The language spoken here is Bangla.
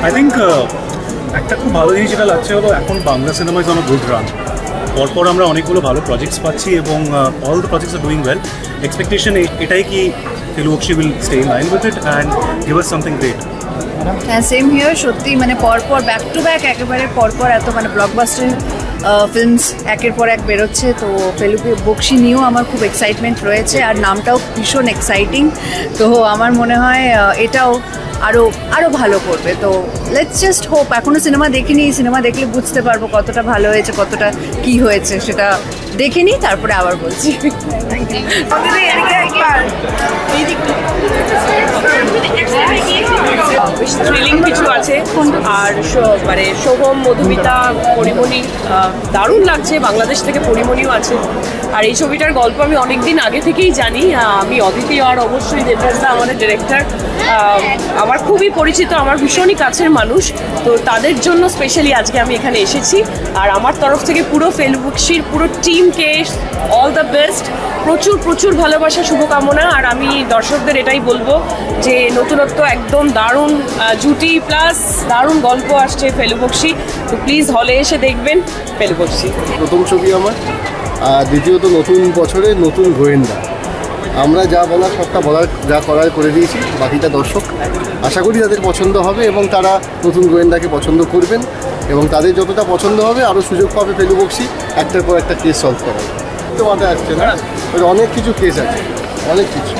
আই থিঙ্ক একটা খুব ভালো জিনিস যেটা লাগছে হলো এখন Bangla cinema is on a good run. পরপর আমরা অনেকগুলো ভালো প্রজেক্টস পাচ্ছি এবং all the projects are doing well. Expectation এটাই কি Felubakshi will stay in line with it and give us something great. হ্যাঁ, সেম হিয়ার। সত্যি মানে পরপর ব্যাক টু ব্যাক একেবারে পরপর এত মানে ব্লকবাস্টার ফিল্মস একের পর এক বেরোচ্ছে। তো ফেলুবক্সি নিয়েও আমার খুব এক্সাইটমেন্ট রয়েছে, আর নামটাও ভীষণ এক্সাইটিং। তো আমার মনে হয় এটাও আরও ভালো করবে। তো লেটস জাস্ট হোপ। এখনও সিনেমা দেখিনি, সিনেমা দেখলে বুঝতে পারবো কতটা ভালো হয়েছে, কতটা কি হয়েছে সেটা দেখে নিই, তারপরে আবার বলছি। বেশ থ্রিলিং কিছু আছে, আর মানে সোহম, মধুমিতা, পরিমণি দারুণ লাগছে। বাংলাদেশ থেকে পরিমণিও আছে। আর এই ছবিটার গল্প আমি অনেক দিন আগে থেকেই জানি। আমি অদিতি আর অবশ্যই দেবরাজদা আমাদের ডিরেক্টর আমার খুবই পরিচিত, আমার ভীষণই কাছের মানুষ। তো তাদের জন্য স্পেশালি আজকে আমি এখানে এসেছি। আর আমার তরফ থেকে পুরো ফেলুবক্সির পুরো টিমকে অল দ্য বেস্ট, প্রচুর প্রচুর ভালোবাসা, শুভকামনা। আর আমি দর্শকদের এটাই বলবো যে নতুনত্ব একদম দারুণ জুটি প্লাস দারুণ গল্প আসছে ফেলুবক্সি। তো প্লিজ হলে এসে দেখবেন ফেলুবক্সি। প্রথম ছবি আমার, আর দ্বিতীয়ত নতুন বছরে নতুন গোয়েন্দা। আমরা যা বলার সবটা যা করার করে দিয়েছি, বাকিটা দর্শক আশা করি তাদের পছন্দ হবে এবং তারা নতুন গোয়েন্দাকে পছন্দ করবেন এবং তাদের যতটা পছন্দ হবে আরও সুযোগ পাবে ফেলুবক্সি একটার পর একটা কেস সলভ করার। তো মাথায় আসছে না, অনেক কিছু কেস আছে, অনেক কিছু।